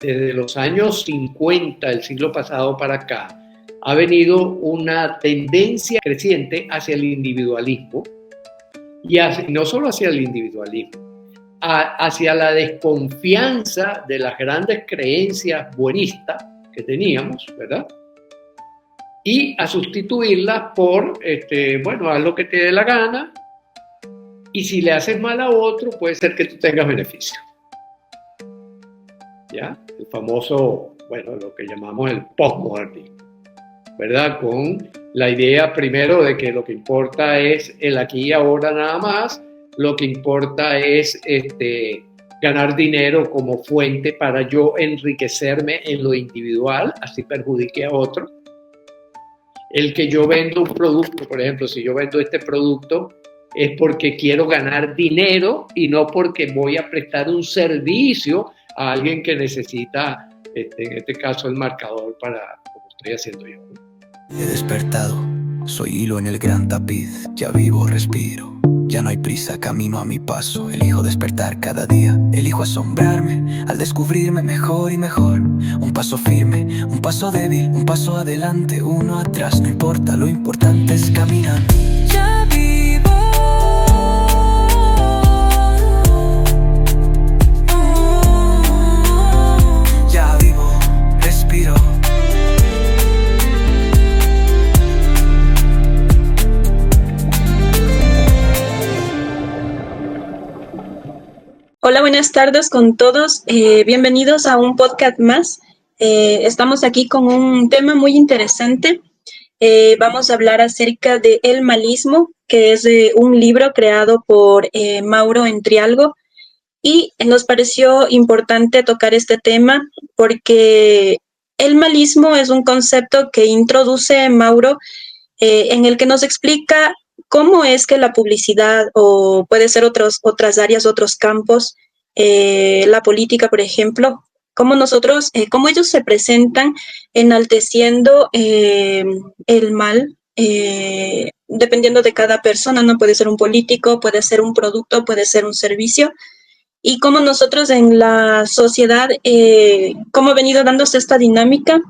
desde los años 50 del siglo pasado para acá, ha venido una tendencia creciente hacia el individualismo y no solo hacia el individualismo, hacia la desconfianza de las grandes creencias buenistas que teníamos, ¿verdad? Y a sustituirlas por, haz lo que te dé la gana, y si le haces mal a otro, puede ser que tú tengas beneficio. ¿Ya? El famoso, lo que llamamos el postmodernismo, ¿verdad? Con la idea primero de que lo que importa es el aquí y ahora nada más, lo que importa es ganar dinero como fuente para yo enriquecerme en lo individual, así perjudique a otro. El que yo vendo un producto, por ejemplo, si yo vendo este producto, es porque quiero ganar dinero y no porque voy a prestar un servicio a alguien que necesita, en este caso, el marcador para, como estoy haciendo yo. He despertado, soy hilo en el gran tapiz, ya vivo, respiro. Ya no hay prisa, camino a mi paso. Elijo despertar cada día, elijo asombrarme al descubrirme mejor y mejor. Un paso firme, un paso débil, un paso adelante, uno atrás. No importa, lo importante es caminar. Ya vivo. Ya vivo, respiro. Hola, buenas tardes con todos. Bienvenidos a un podcast más. Estamos aquí con un tema muy interesante. Vamos a hablar acerca de El Malismo, que es un libro creado por Mauro Entrialgo. Y nos pareció importante tocar este tema porque el malismo es un concepto que introduce Mauro, en el que nos explica cómo es que la publicidad, o puede ser otras áreas, otros campos, la política, por ejemplo, cómo ellos se presentan enalteciendo el mal, dependiendo de cada persona, ¿no? Puede ser un político, puede ser un producto, puede ser un servicio, y cómo nosotros en la sociedad, cómo ha venido dándose esta dinámica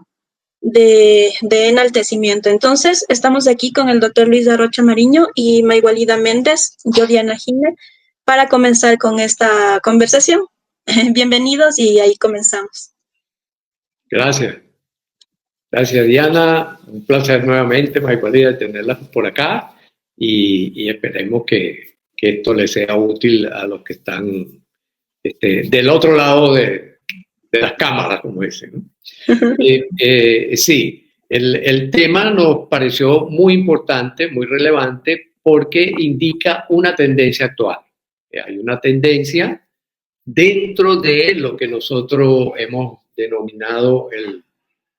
de enaltecimiento. Entonces, estamos aquí con el doctor Luis Arrocha Mariño y Maygualida Méndez, yo Diana Gine, para comenzar con esta conversación. Bienvenidos y ahí comenzamos. Gracias. Gracias, Diana. Un placer nuevamente, Maygualida, tenerla por acá y esperemos que esto les sea útil a los que están del otro lado de las cámaras, como dicen, ¿no? Sí, el tema nos pareció muy importante, muy relevante, porque indica una tendencia actual. Hay una tendencia dentro de lo que nosotros hemos denominado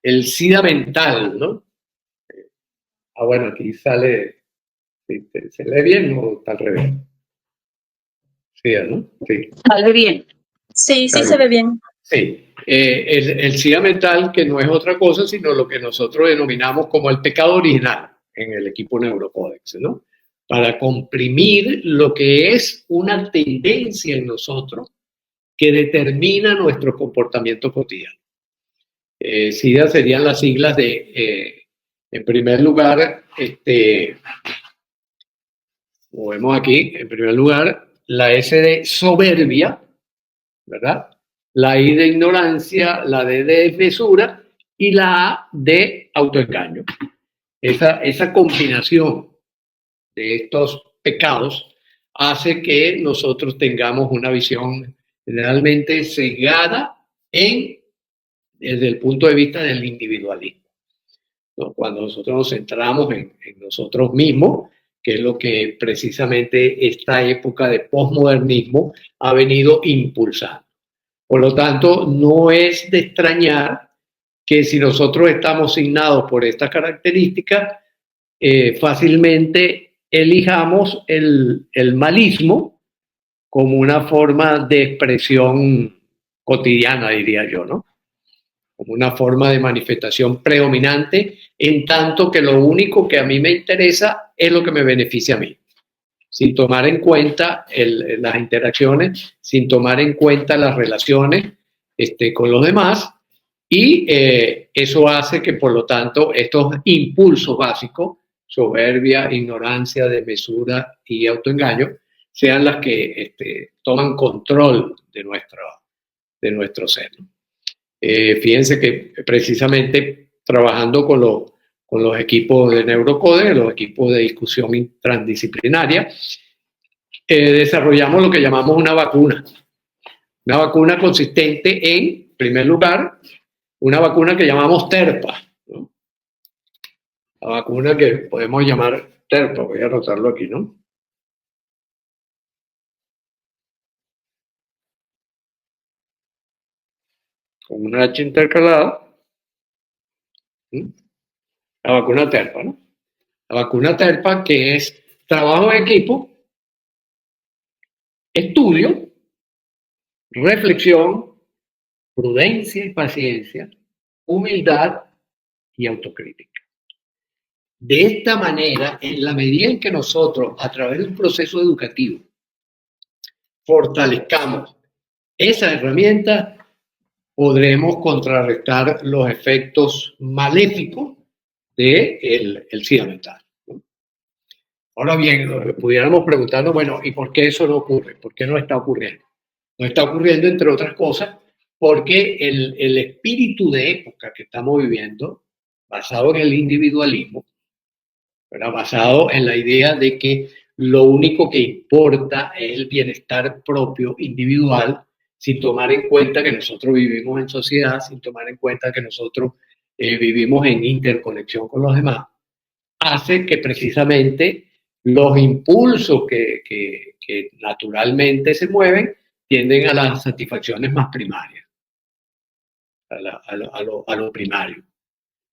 el SIDA mental, ¿no? Bueno, aquí sale, ¿se lee bien o está al revés? Sí, ¿no? Sí. Sale bien. Sí, sí se ve bien. Sí, el SIDA mental, que no es otra cosa sino lo que nosotros denominamos como el pecado original en el equipo Neurocódex, ¿no? Para comprimir lo que es una tendencia en nosotros que determina nuestro comportamiento cotidiano. SIDA serían las siglas de, en primer lugar, como vemos aquí, en primer lugar, la S de soberbia, ¿verdad? La I de ignorancia, la D de mesura y la A de autoengaño. Esa combinación de estos pecados hace que nosotros tengamos una visión generalmente sesgada desde el punto de vista del individualismo, ¿no? Cuando nosotros nos centramos en nosotros mismos, que es lo que precisamente esta época de posmodernismo ha venido impulsando. Por lo tanto, no es de extrañar que si nosotros estamos signados por estas características, fácilmente elijamos el malismo como una forma de expresión cotidiana, diría yo, ¿no? Como una forma de manifestación predominante, en tanto que lo único que a mí me interesa es lo que me beneficia a mí, sin tomar en cuenta las interacciones, sin tomar en cuenta las relaciones, con los demás, y eso hace que, por lo tanto, estos impulsos básicos, soberbia, ignorancia, desmesura y autoengaño, sean las que toman control de nuestro ser. Fíjense que precisamente trabajando con los equipos de neurocode, los equipos de discusión transdisciplinaria, desarrollamos lo que llamamos una vacuna. Una vacuna consistente en primer lugar, una vacuna que llamamos TERPA, ¿no? La vacuna que podemos llamar TERPA, voy a anotarlo aquí, ¿no? Con una H intercalada. La vacuna TERPA, ¿no? La vacuna TERPA, que es trabajo en equipo, estudio, reflexión, prudencia y paciencia, humildad y autocrítica. De esta manera, en la medida en que nosotros, a través del proceso educativo, fortalezcamos esa herramienta, podremos contrarrestar los efectos maléficos del SIDA mental. Ahora bien, pudiéramos preguntarnos, bueno, ¿y por qué eso no ocurre? ¿Por qué no está ocurriendo? No está ocurriendo, entre otras cosas, porque el espíritu de época que estamos viviendo, basado en el individualismo, ¿verdad? Basado en la idea de que lo único que importa es el bienestar propio, individual, sin tomar en cuenta que nosotros vivimos en sociedad, sin tomar en cuenta que nosotros vivimos en interconexión con los demás, hace que precisamente los impulsos que naturalmente se mueven tienden a las satisfacciones más primarias, a lo primario.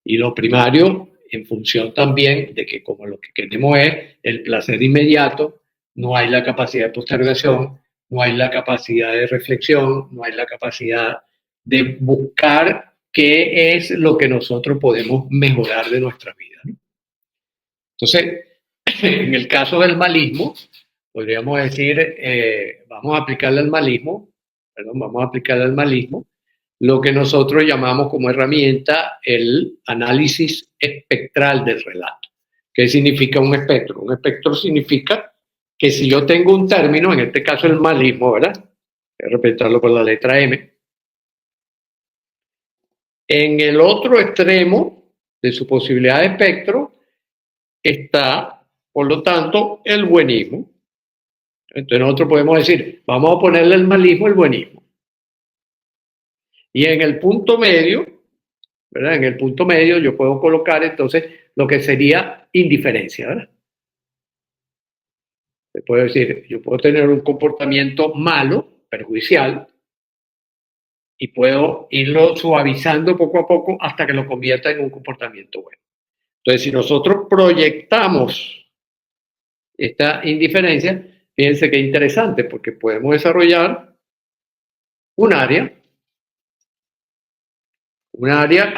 Y lo primario, en función también de que como lo que queremos es el placer inmediato, no hay la capacidad de postergación, no hay la capacidad de reflexión, no hay la capacidad de buscar qué es lo que nosotros podemos mejorar de nuestra vida, ¿no? Entonces, en el caso del malismo, podríamos decir, vamos a aplicarle al malismo, lo que nosotros llamamos como herramienta el análisis espectral del relato. ¿Qué significa un espectro? Un espectro significa que si yo tengo un término, en este caso el malismo, ¿verdad? Voy a representarlo por la letra M. En el otro extremo de su posibilidad de espectro está, por lo tanto, el buenismo. Entonces nosotros podemos decir, vamos a ponerle el malismo el buenismo. Y en el punto medio, ¿verdad? En el punto medio yo puedo colocar entonces lo que sería indiferencia, ¿verdad? Se puede decir, yo puedo tener un comportamiento malo, perjudicial, y puedo irlo suavizando poco a poco hasta que lo convierta en un comportamiento bueno. Entonces, si nosotros proyectamos esta indiferencia, fíjense qué interesante, porque podemos desarrollar un área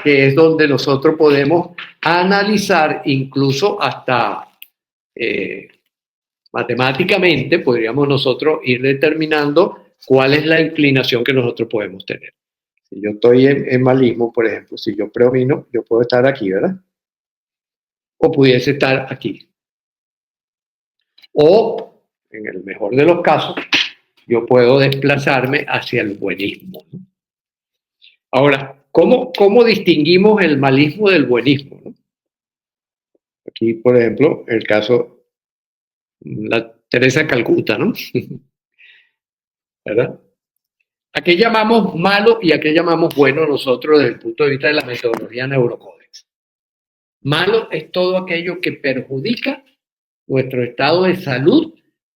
que es donde nosotros podemos analizar incluso hasta matemáticamente, podríamos nosotros ir determinando cuál es la inclinación que nosotros podemos tener. Si yo estoy en malismo, por ejemplo, si yo predomino, yo puedo estar aquí, ¿verdad? O pudiese estar aquí. O, en el mejor de los casos, yo puedo desplazarme hacia el buenismo, ¿no? Ahora, ¿cómo distinguimos el malismo del buenismo, ¿no? Aquí, por ejemplo, el caso, la Teresa de Calcuta, ¿no? ¿Verdad? ¿A qué llamamos malo y a qué llamamos bueno nosotros desde el punto de vista de la metodología Neurocódex? Malo es todo aquello que perjudica nuestro estado de salud,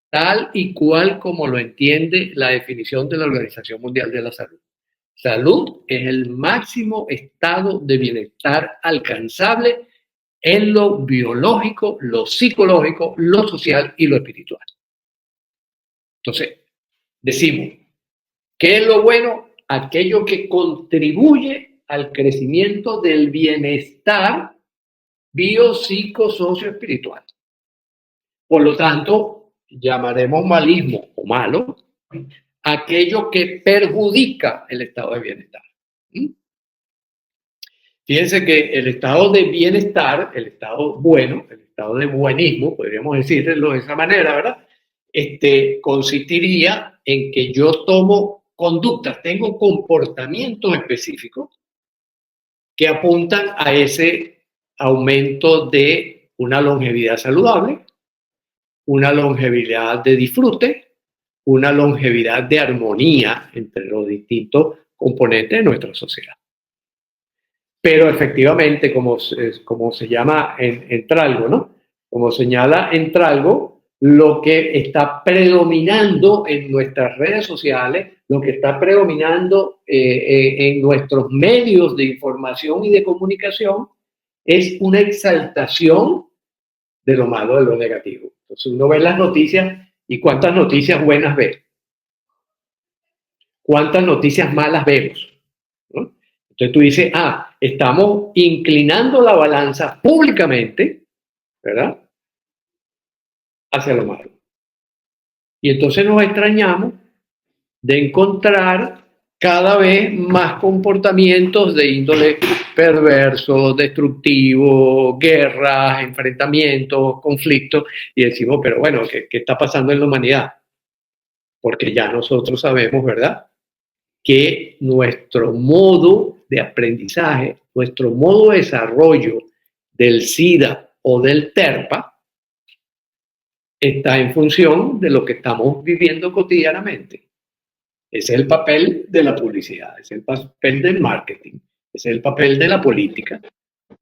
tal y cual como lo entiende la definición de la Organización Mundial de la Salud. Salud es el máximo estado de bienestar alcanzable en lo biológico, lo psicológico, lo social y lo espiritual. Entonces, decimos, ¿qué es lo bueno? Aquello que contribuye al crecimiento del bienestar bio, psico, socio, espiritual. Por lo tanto, llamaremos malismo o malo aquello que perjudica el estado de bienestar. ¿Mm? Fíjense que el estado de bienestar, el estado bueno, el estado de buenismo, podríamos decirlo de esa manera, ¿verdad? Consistiría en que yo tomo conductas, tengo comportamientos específicos que apuntan a ese aumento de una longevidad saludable, una longevidad de disfrute, una longevidad de armonía entre los distintos componentes de nuestra sociedad. Pero efectivamente, como se llama en Tralgo, ¿no? Como señala en Tralgo, lo que está predominando en nuestras redes sociales, lo que está predominando en nuestros medios de información y de comunicación, es una exaltación de lo malo, de lo negativo. Entonces uno ve las noticias y cuántas noticias buenas ve, cuántas noticias malas vemos, ¿no? Entonces tú dices, estamos inclinando la balanza públicamente, ¿verdad?, hacia lo malo. Y entonces nos extrañamos de encontrar cada vez más comportamientos de índole perverso, destructivo, guerras, enfrentamientos, conflictos, y decimos, pero bueno, ¿qué está pasando en la humanidad? Porque ya nosotros sabemos, ¿verdad?, que nuestro modo de aprendizaje, nuestro modo de desarrollo del SIDA o del TERPA está en función de lo que estamos viviendo cotidianamente. Ese es el papel de la publicidad, ese es el papel del marketing, ese es el papel de la política.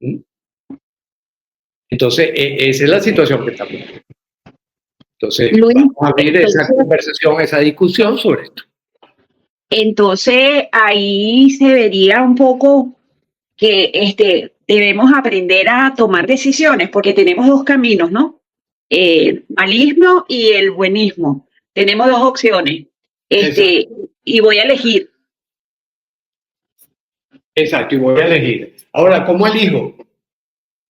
¿Mm? Entonces, esa es la situación que estamos viviendo. Entonces, Luis, vamos a abrir esa conversación, esa discusión sobre esto. Entonces ahí se vería un poco que debemos aprender a tomar decisiones porque tenemos dos caminos, ¿no? El malismo y el buenismo. Tenemos dos opciones. Y voy a elegir. Exacto, y voy a elegir. Ahora, ¿cómo elijo?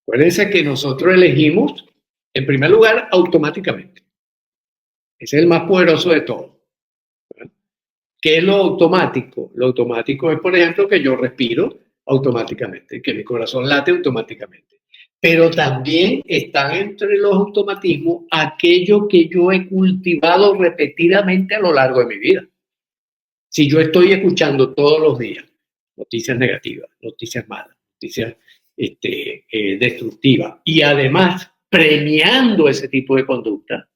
Acuérdense que nosotros elegimos, en primer lugar, automáticamente. Ese es el más poderoso de todos. ¿Qué es lo automático? Lo automático es, por ejemplo, que yo respiro automáticamente, que mi corazón late automáticamente. Pero también están entre los automatismos aquello que yo he cultivado repetidamente a lo largo de mi vida. Si yo estoy escuchando todos los días noticias negativas, noticias malas, noticias destructivas, y además premiando ese tipo de conducta,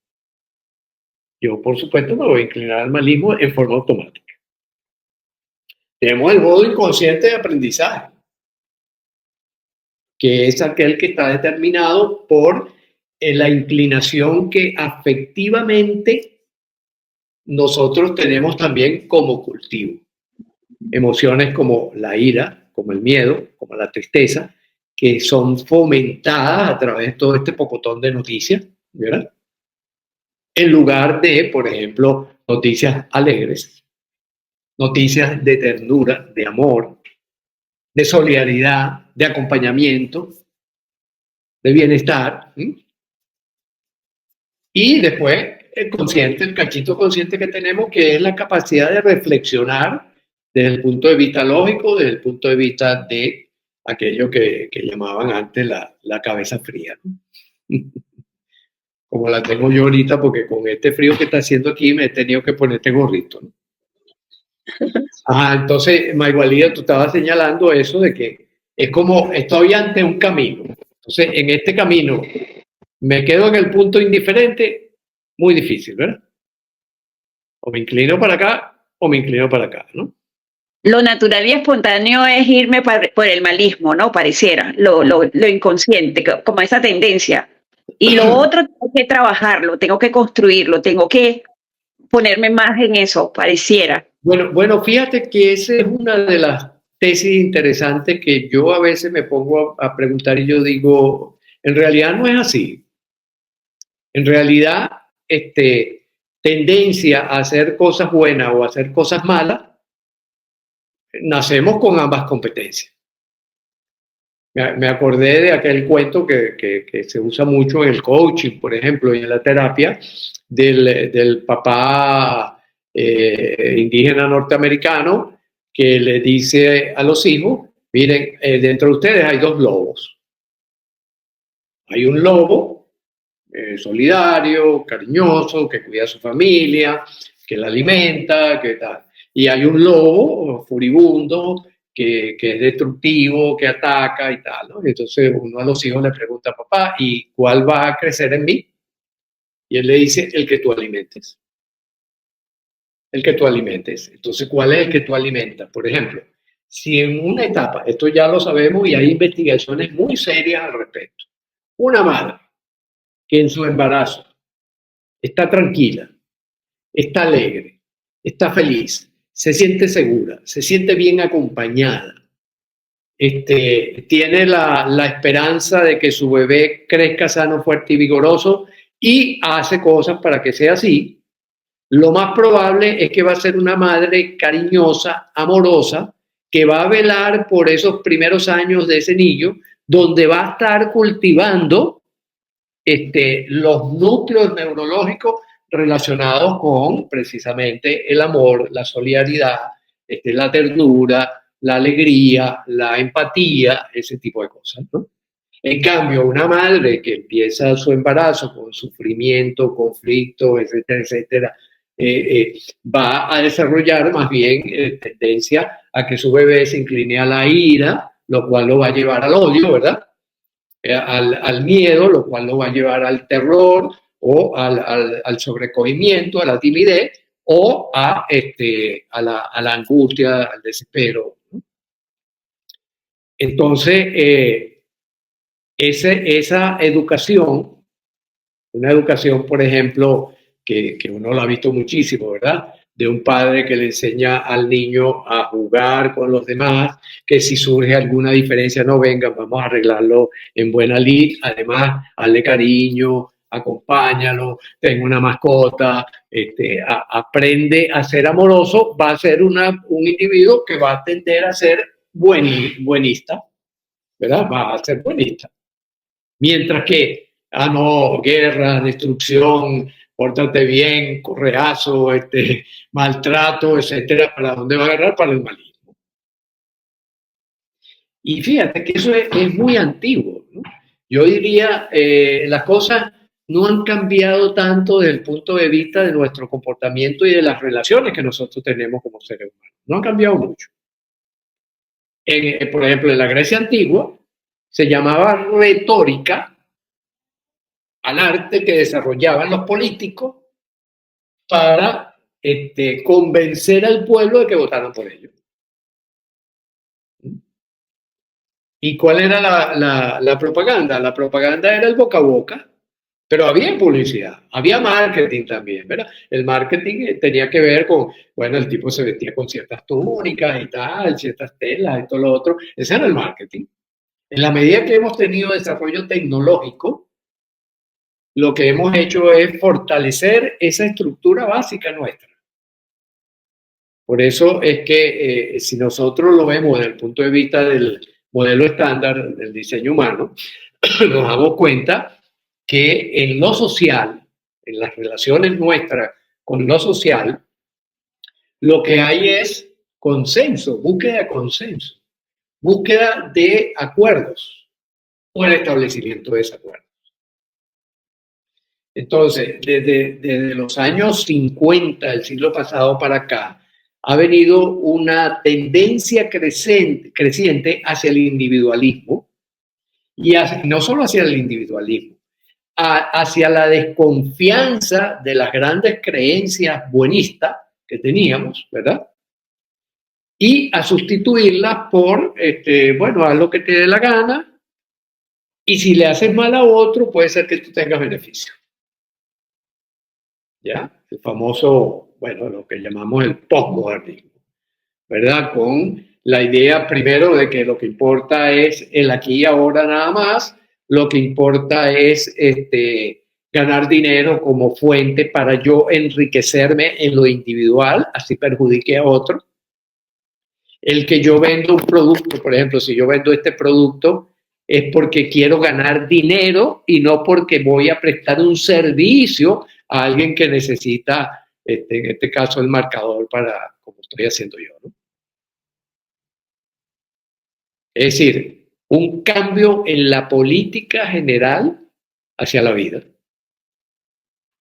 yo, por supuesto, me voy a inclinar al malismo en forma automática. Tenemos el modo inconsciente de aprendizaje, que es aquel que está determinado por la inclinación que afectivamente nosotros tenemos también como cultivo. Emociones como la ira, como el miedo, como la tristeza, que son fomentadas a través de todo este pocotón de noticias, ¿verdad?, en lugar de, por ejemplo, noticias alegres, noticias de ternura, de amor, de solidaridad, de acompañamiento, de bienestar. Y después el consciente, el cachito consciente que tenemos, que es la capacidad de reflexionar desde el punto de vista lógico, desde el punto de vista de aquello que llamaban antes la cabeza fría, ¿no? Como la tengo yo ahorita, porque con este frío que está haciendo aquí me he tenido que poner este gorrito, ¿no? Entonces, Maigualida, tú estabas señalando eso de que es como estoy ante un camino. Entonces, en este camino, ¿me quedo en el punto indiferente? Muy difícil, ¿verdad? O me inclino para acá o me inclino para acá, ¿no? Lo natural y espontáneo es irme por el malismo, ¿no? Pareciera, lo inconsciente, como esa tendencia. Y lo otro tengo que trabajarlo, tengo que construirlo, tengo que ponerme más en eso, pareciera. Bueno, fíjate que esa es una de las tesis interesantes que yo a veces me pongo a preguntar y yo digo, en realidad no es así. En realidad, tendencia a hacer cosas buenas o a hacer cosas malas, nacemos con ambas competencias. Me acordé de aquel cuento que se usa mucho en el coaching, por ejemplo, y en la terapia, del papá indígena norteamericano que le dice a los hijos, miren, dentro de ustedes hay dos lobos. Hay un lobo solidario, cariñoso, que cuida a su familia, que la alimenta, que tal. Y hay un lobo furibundo que es destructivo, que ataca y tal, ¿no? Y entonces uno a los hijos le pregunta, papá, ¿y cuál va a crecer en mí? Y él le dice, el que tú alimentes. El que tú alimentes. Entonces, ¿cuál es el que tú alimentas? Por ejemplo, si en una etapa, esto ya lo sabemos y hay investigaciones muy serias al respecto, una madre que en su embarazo está tranquila, está alegre, está feliz, se siente segura, se siente bien acompañada, tiene la esperanza de que su bebé crezca sano, fuerte y vigoroso y hace cosas para que sea así, lo más probable es que va a ser una madre cariñosa, amorosa, que va a velar por esos primeros años de ese niño, donde va a estar cultivando los núcleos neurológicos relacionados con precisamente el amor, la solidaridad, la ternura, la alegría, la empatía, ese tipo de cosas, ¿no? En cambio, una madre que empieza su embarazo con sufrimiento, conflicto, etcétera, etcétera, va a desarrollar más bien tendencia a que su bebé se incline a la ira, lo cual lo va a llevar al odio, ¿verdad? Al miedo, lo cual lo va a llevar al terror o al sobrecogimiento, a la timidez o a la angustia, al desespero. Entonces, esa educación, una educación, por ejemplo, que uno lo ha visto muchísimo, ¿verdad? De un padre que le enseña al niño a jugar con los demás, que si surge alguna diferencia, no vengan, vamos a arreglarlo en buena lid, además, hazle cariño, acompáñalo, ten una mascota, aprende a ser amoroso, va a ser un individuo que va a tender a ser buenista, ¿verdad? Va a ser buenista. Mientras que, no, guerra, destrucción, pórtate bien, correazo, maltrato, etcétera, ¿para dónde va a agarrar? Para el maligno. Y fíjate que eso es muy antiguo, ¿no? Yo diría, las cosas no han cambiado tanto desde el punto de vista de nuestro comportamiento y de las relaciones que nosotros tenemos como seres humanos. No han cambiado mucho. Por ejemplo, en la Grecia antigua se llamaba retórica al arte que desarrollaban los políticos para convencer al pueblo de que votaran por ellos. ¿Y cuál era la propaganda? La propaganda era el boca a boca, pero había publicidad, había marketing también, ¿verdad? El marketing tenía que ver con, bueno, el tipo se vestía con ciertas túnicas y tal, ciertas telas y todo lo otro. Ese era el marketing. En la medida que hemos tenido desarrollo tecnológico, lo que hemos hecho es fortalecer esa estructura básica nuestra. Por eso es que si nosotros lo vemos desde el punto de vista del modelo estándar del diseño humano, nos damos cuenta que en lo social, en las relaciones nuestras con lo social, lo que hay es consenso, búsqueda de consenso, búsqueda de acuerdos o el establecimiento de desacuerdos. Entonces, desde los años 50 del siglo pasado para acá, ha venido una tendencia creciente hacia el individualismo y no solo hacia el individualismo, hacia la desconfianza de las grandes creencias buenistas que teníamos, ¿verdad? Y a sustituirlas por, bueno, haz lo que te dé la gana y si le haces mal a otro puede ser que tú tengas beneficio. ¿Ya? El famoso, bueno, lo que llamamos el postmodernismo, ¿verdad? Con la idea primero de que lo que importa es el aquí y ahora nada más, lo que importa es ganar dinero como fuente para yo enriquecerme en lo individual, así perjudique a otro. El que yo vendo un producto, por ejemplo, si yo vendo este producto, es porque quiero ganar dinero y no porque voy a prestar un servicio a alguien que necesita en este caso, el marcador para como estoy haciendo yo, ¿no? Es decir, un cambio en la política general hacia la vida,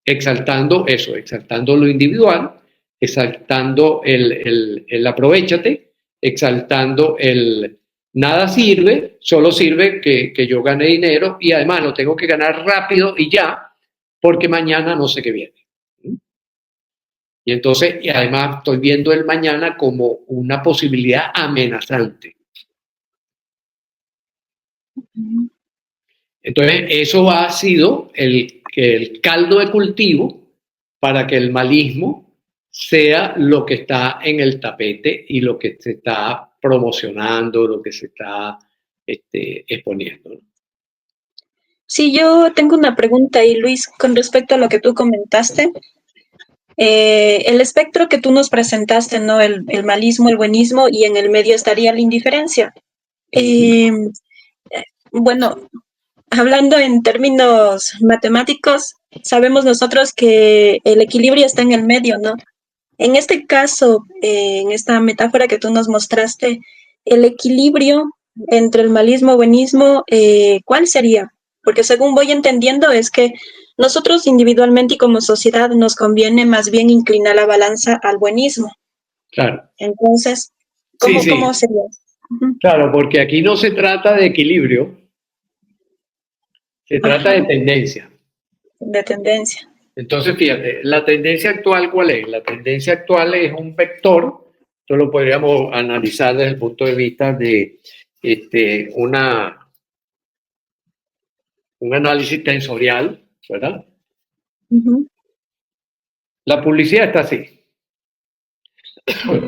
exaltando eso, exaltando lo individual, exaltando el aprovechate, exaltando el nada sirve, solo sirve que yo gane dinero y además lo tengo que ganar rápido y ya, porque mañana no sé qué viene. Y entonces, y además estoy viendo el mañana como una posibilidad amenazante. Entonces, eso ha sido el caldo de cultivo para que el malismo sea lo que está en el tapete y lo que se está promocionando, lo que se está exponiendo, ¿no? Sí, yo tengo una pregunta ahí, Luis, con respecto a lo que tú comentaste. El espectro que tú nos presentaste, ¿no? El malismo, el buenismo, y en el medio estaría la indiferencia. Eh, bueno, hablando en términos matemáticos, sabemos nosotros que el equilibrio está en el medio, ¿no? En este caso, en esta metáfora que tú nos mostraste, el equilibrio entre el malismo y buenismo, ¿cuál sería? Porque según voy entendiendo es que nosotros individualmente y como sociedad nos conviene más bien inclinar la balanza al buenismo. Claro. Entonces, Sí, sí. ¿cómo sería? Claro, porque aquí no se trata de equilibrio, se trata de tendencia. De tendencia. Entonces, fíjate, la tendencia actual, ¿cuál es? La tendencia actual es un vector, esto lo podríamos analizar desde el punto de vista de un análisis tensorial, ¿verdad? La publicidad está así.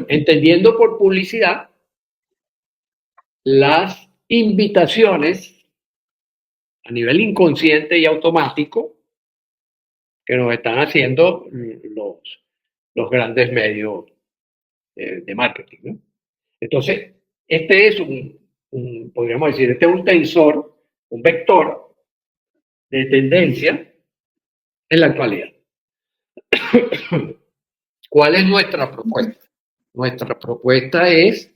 Entendiendo por publicidad las invitaciones a nivel inconsciente y automático que nos están haciendo los grandes medios de marketing, ¿no? Entonces, este es podríamos decir, este es un tensor, un vector de tendencia en la actualidad. ¿Cuál es nuestra propuesta? Nuestra propuesta es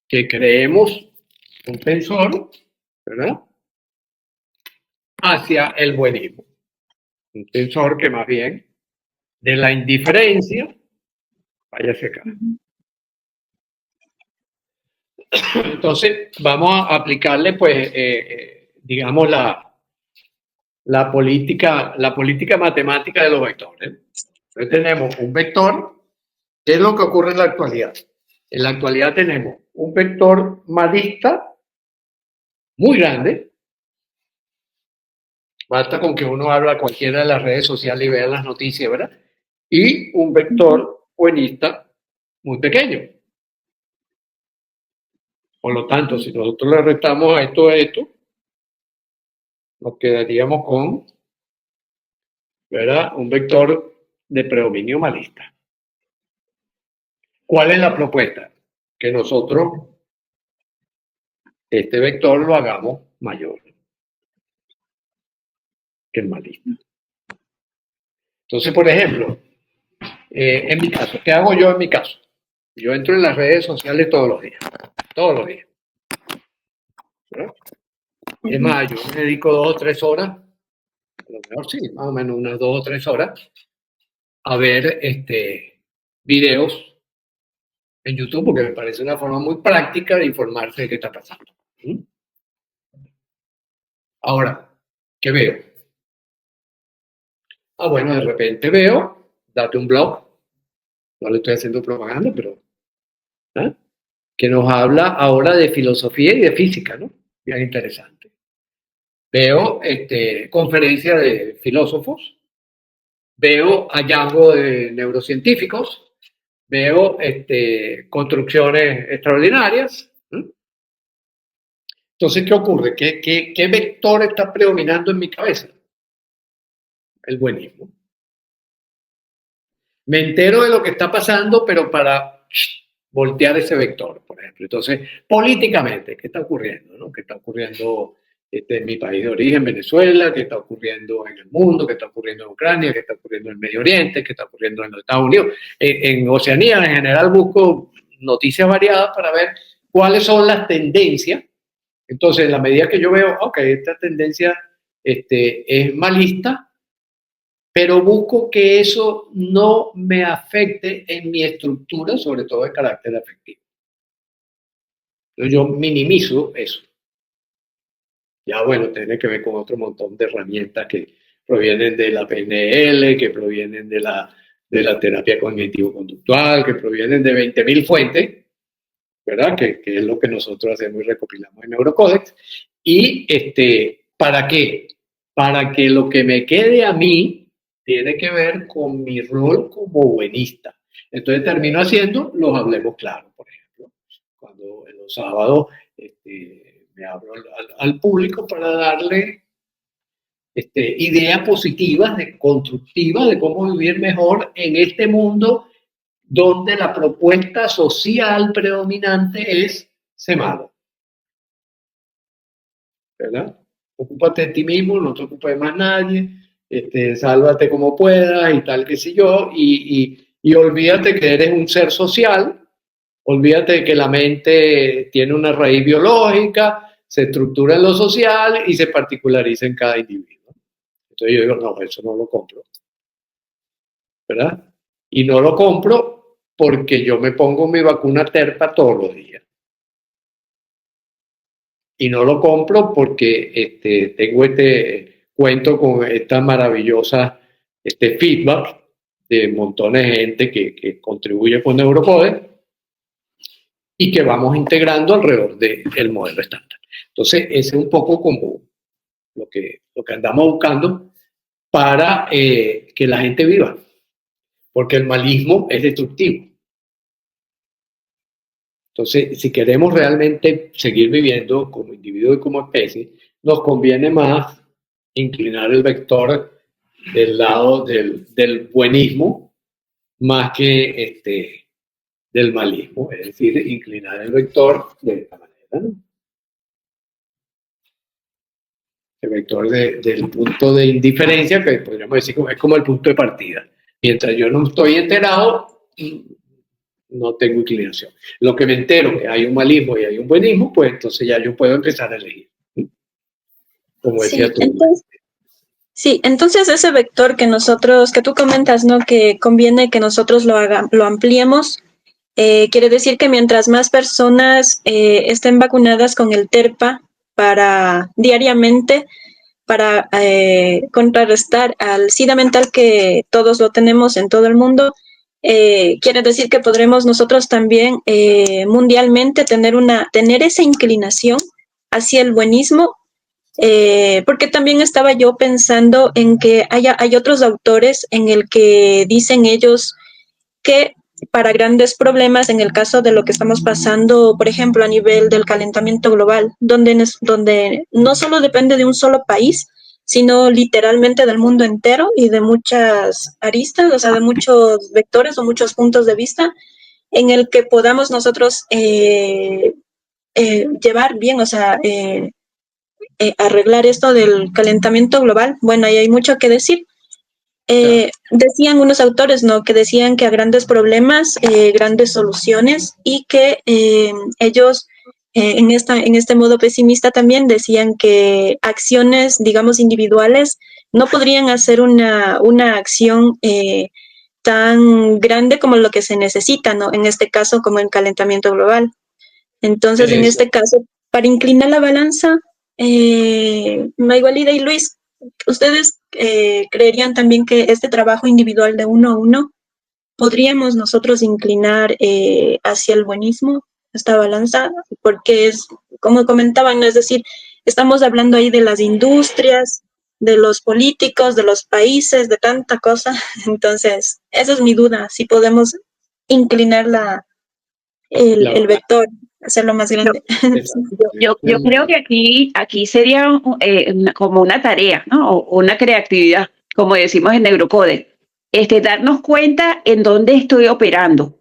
que creemos un tensor, ¿verdad?, hacia el buenismo. Un tensor que más bien de la indiferencia vaya hacia acá. Entonces, vamos a aplicarle, pues, digamos, la política matemática de los vectores. Entonces, tenemos un vector. ¿Qué es lo que ocurre en la actualidad? En la actualidad tenemos un vector malista muy grande. Basta con que uno abra cualquiera de las redes sociales y vea las noticias, ¿verdad? Y un vector buenista muy pequeño. Por lo tanto, si nosotros le restamos a esto, nos quedaríamos con, ¿verdad?, un vector de predominio malista. ¿Cuál es la propuesta? Que nosotros este vector lo hagamos mayor que el malista. Entonces, por ejemplo, en mi caso, ¿qué hago yo en mi caso? Yo entro en las redes sociales todos los días, ¿verdad? Es más, yo me dedico 2 o 3 horas, a lo mejor sí, más o menos unas 2 o 3 horas, a ver videos en YouTube, porque me parece una forma muy práctica de informarse de qué está pasando. ¿Sí? Ahora, ¿qué veo? Bueno, de repente veo, date un blog, no le estoy haciendo propaganda, pero ¿eh?, que nos habla ahora de filosofía y de física, ¿no? Bien interesante. Veo conferencias de filósofos, veo hallazgos de neurocientíficos, veo construcciones extraordinarias. Entonces, ¿qué ocurre? ¿Qué vector está predominando en mi cabeza? El buenismo. Me entero de lo que está pasando, pero para voltear ese vector, por ejemplo. Entonces, políticamente, ¿qué está ocurriendo? ¿No? ¿Qué está ocurriendo en mi país de origen, Venezuela, qué está ocurriendo en el mundo, qué está ocurriendo en Ucrania, qué está ocurriendo en el Medio Oriente, qué está ocurriendo en los Estados Unidos. En Oceanía, en general, busco noticias variadas para ver cuáles son las tendencias. Entonces, en la medida que yo veo, ok, esta tendencia es malista, pero busco que eso no me afecte en mi estructura, sobre todo de carácter afectivo. Entonces, yo minimizo eso. Ya, bueno, tiene que ver con otro montón de herramientas que provienen de la PNL, que provienen de la terapia cognitivo-conductual, que provienen de 20.000 fuentes, ¿verdad? Que es lo que nosotros hacemos y recopilamos en Neurocodex. ¿Y para qué? Para que lo que me quede a mí tiene que ver con mi rol como buenista. Entonces termino haciendo los hablemos claro, por ejemplo. Cuando en los sábados me abro al público para darle ideas positivas, constructivas de cómo vivir mejor en este mundo donde la propuesta social predominante es ser malo. ¿Verdad? Ocúpate de ti mismo, no te ocupes de más nadie, sálvate como puedas y tal, qué sé yo, y olvídate que eres un ser social, olvídate de que la mente tiene una raíz biológica, se estructura en lo social y se particulariza en cada individuo. Entonces yo digo, no, eso no lo compro, ¿verdad? Y no lo compro porque yo me pongo mi vacuna terpa todos los días. Y no lo compro porque tengo cuento con esta maravillosa feedback de montones de gente que contribuye con Neurocodex y que vamos integrando alrededor del modelo estándar. Entonces, ese es un poco como lo que andamos buscando para que la gente viva, porque el malismo es destructivo. Entonces, si queremos realmente seguir viviendo como individuo y como especie, nos conviene más inclinar el vector del lado del buenismo más que del malismo, es decir, inclinar el vector de esta manera, ¿no? El vector del punto de indiferencia, que podríamos decir es como el punto de partida. Mientras yo no estoy enterado, no tengo inclinación. Lo que me entero que hay un malismo y hay un buenismo, pues entonces ya yo puedo empezar a elegir. Como decía tú. Entonces ese vector que tú comentas, ¿no? Que conviene que nosotros lo ampliemos, quiere decir que mientras más personas estén vacunadas con el TERPA diariamente, para contrarrestar al SIDA mental que todos lo tenemos en todo el mundo, quiere decir que podremos nosotros también mundialmente tener esa inclinación hacia el buenismo, porque también estaba yo pensando en que hay otros autores en el que dicen ellos que para grandes problemas, en el caso de lo que estamos pasando, por ejemplo, a nivel del calentamiento global, donde no solo depende de un solo país, sino literalmente del mundo entero y de muchas aristas, o sea, de muchos vectores o muchos puntos de vista, en el que podamos nosotros llevar bien, o sea, arreglar esto del calentamiento global. Bueno, ahí hay mucho que decir. Decían unos autores, ¿no? Que decían que a grandes problemas, grandes soluciones, y que ellos en este modo pesimista también decían que acciones, digamos, individuales no podrían hacer una acción tan grande como lo que se necesita, ¿no? En este caso, como el calentamiento global. Entonces, en este caso, para inclinar la balanza, Mayvalida y Luis, ¿ustedes creerían también que este trabajo individual de uno a uno podríamos nosotros inclinar hacia el buenismo, esta balanza? Porque es, como comentaban, ¿no? Es decir, estamos hablando ahí de las industrias, de los políticos, de los países, de tanta cosa. Entonces, esa es mi duda, si podemos inclinar el vector, hacerlo más grande. Yo creo que aquí sería como una tarea, ¿no? O una creatividad, como decimos en Neurocodex, darnos cuenta en dónde estoy operando,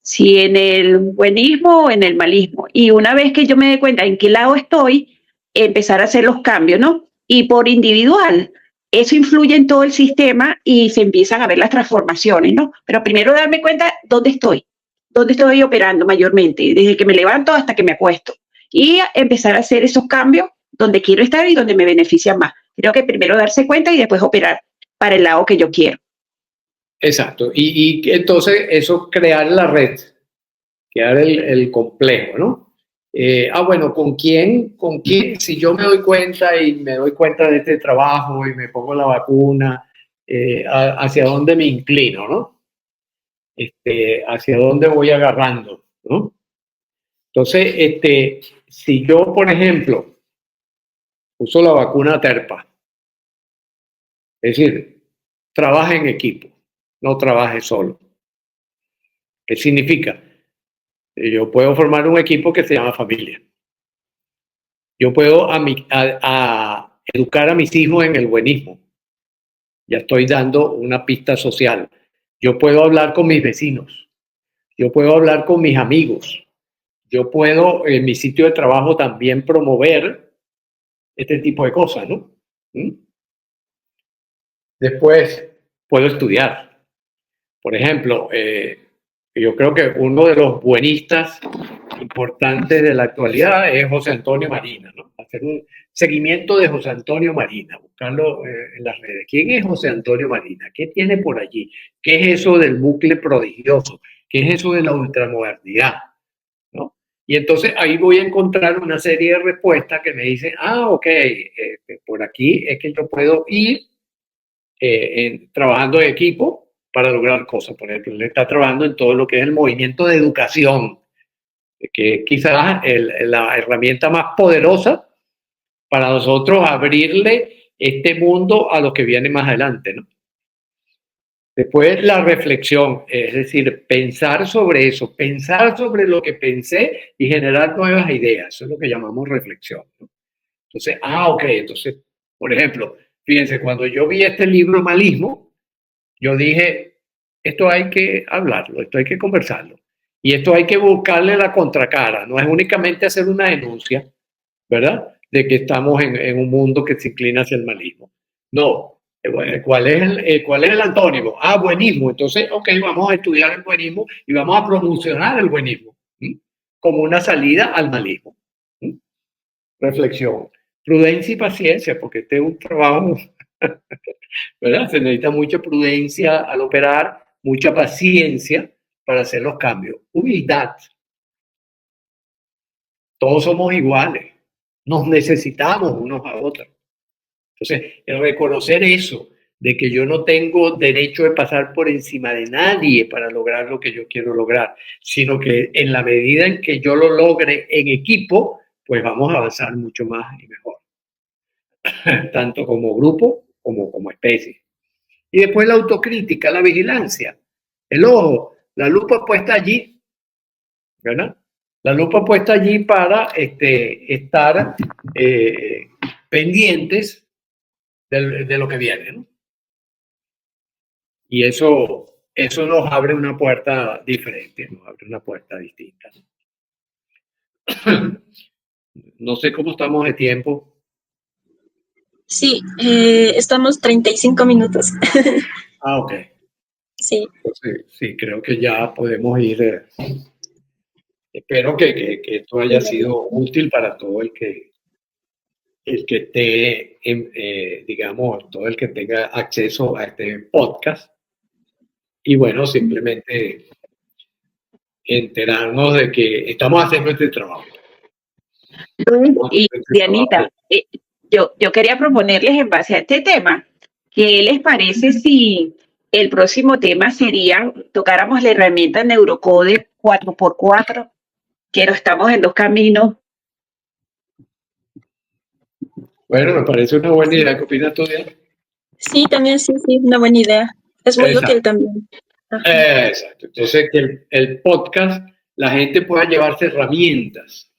si en el buenismo o en el malismo. Y una vez que yo me dé cuenta en qué lado estoy, empezar a hacer los cambios, ¿no? Y por individual, eso influye en todo el sistema y se empiezan a ver las transformaciones, ¿no? Pero primero darme cuenta dónde estoy operando mayormente, desde que me levanto hasta que me acuesto. Y empezar a hacer esos cambios donde quiero estar y donde me benefician más. Creo que primero darse cuenta y después operar para el lado que yo quiero. Exacto. Y entonces eso crear la red, crear el complejo, ¿no? Bueno, ¿con quién? Si yo me doy cuenta y me doy cuenta de este trabajo y me pongo la vacuna, ¿hacia dónde me inclino, no? ¿Hacia dónde voy agarrando, no? Entonces, si yo, por ejemplo, uso la vacuna Terpa, es decir, trabaja en equipo, no trabaje solo. ¿Qué significa? Yo puedo formar un equipo que se llama familia. Yo puedo a educar a mis hijos en el buenismo. Ya estoy dando una pista social. Yo puedo hablar con mis vecinos. Yo puedo hablar con mis amigos. Yo puedo en mi sitio de trabajo también promover este tipo de cosas, ¿no? ¿Mm? Después puedo estudiar. Por ejemplo, yo creo que uno de los buenistas importantes de la actualidad es José Antonio Marina, ¿no? Hacer un seguimiento de José Antonio Marina, buscarlo en las redes. ¿Quién es José Antonio Marina? ¿Qué tiene por allí? ¿Qué es eso del bucle prodigioso? ¿Qué es eso de la ultramodernidad? ¿No? Y entonces ahí voy a encontrar una serie de respuestas que me dicen, ok, por aquí es que yo puedo ir trabajando en equipo para lograr cosas. Por ejemplo, él está trabajando en todo lo que es el movimiento de educación, que es quizás la herramienta más poderosa para nosotros abrirle este mundo a los que vienen más adelante, ¿no? Después la reflexión, es decir, pensar sobre eso, pensar sobre lo que pensé y generar nuevas ideas. Eso es lo que llamamos reflexión, ¿no? Entonces, ok, entonces, por ejemplo, fíjense, cuando yo vi este libro Malismo, yo dije, esto hay que hablarlo, esto hay que conversarlo. Y esto hay que buscarle la contracara, no es únicamente hacer una denuncia, ¿verdad? De que estamos en un mundo que se inclina hacia el malismo. No, ¿cuál es el antónimo? Buenismo. Entonces, ok, vamos a estudiar el buenismo y vamos a promocionar el buenismo, ¿sí? Como una salida al malismo. ¿Sí? Reflexión. Prudencia y paciencia, porque este es un trabajo, ¿verdad? Se necesita mucha prudencia al operar, mucha paciencia para hacer los cambios. Humildad. Todos somos iguales. Nos necesitamos unos a otros. Entonces, el reconocer eso, de que yo no tengo derecho de pasar por encima de nadie para lograr lo que yo quiero lograr, sino que en la medida en que yo lo logre en equipo, pues vamos a avanzar mucho más y mejor, tanto como grupo como especie. Y después la autocrítica, la vigilancia, el ojo, la lupa puesta allí, ¿verdad? La lupa puesta allí para estar pendientes de lo que viene, ¿no? Y eso nos abre una puerta diferente, nos abre una puerta distinta. No sé cómo estamos de tiempo. Sí, estamos 35 minutos. Ok. Sí. Entonces, sí, creo que ya podemos ir. Espero que esto haya sido útil para todo el que esté, digamos, todo el que tenga acceso a este podcast. Y bueno, simplemente enterarnos de que estamos haciendo este trabajo. Y Dianita, yo quería proponerles en base a este tema, ¿qué les parece si el próximo tema sería, tocáramos la herramienta Neurocode 4x4, que no estamos en dos caminos? Bueno, me parece una buena idea. ¿Qué opinas tú, Diana? Sí, también sí, una buena idea. Es muy útil también. Exacto. Entonces, que el podcast, la gente pueda llevarse herramientas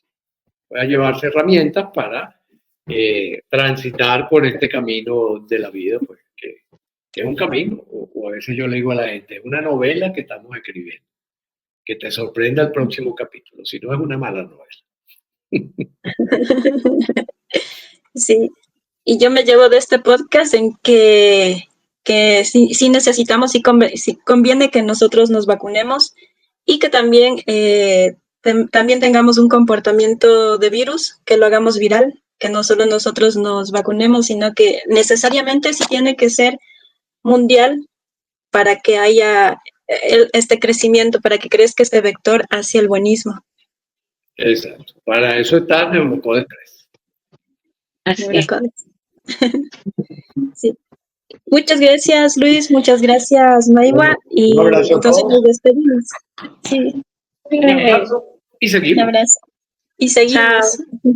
para transitar por este camino de la vida, pues, que es un camino, o a veces yo le digo a la gente, es una novela que estamos escribiendo, que te sorprenda el próximo capítulo, si no es una mala novela. Sí, y yo me llevo de este podcast en que sí necesitamos, sí conviene que nosotros nos vacunemos y que también, también tengamos un comportamiento de virus, que lo hagamos viral, que no solo nosotros nos vacunemos, sino que necesariamente sí tiene que ser mundial para que haya este crecimiento, para que crezca este vector hacia el buenismo. Exacto. Para eso está Neurocodes 3. Así es. Sí. Muchas gracias, Luis. Muchas gracias, Maiwa. Y Un abrazo a entonces todos. nos despedimos. Sí, Un abrazo y un seguimos. abrazo. Y seguimos. Chao.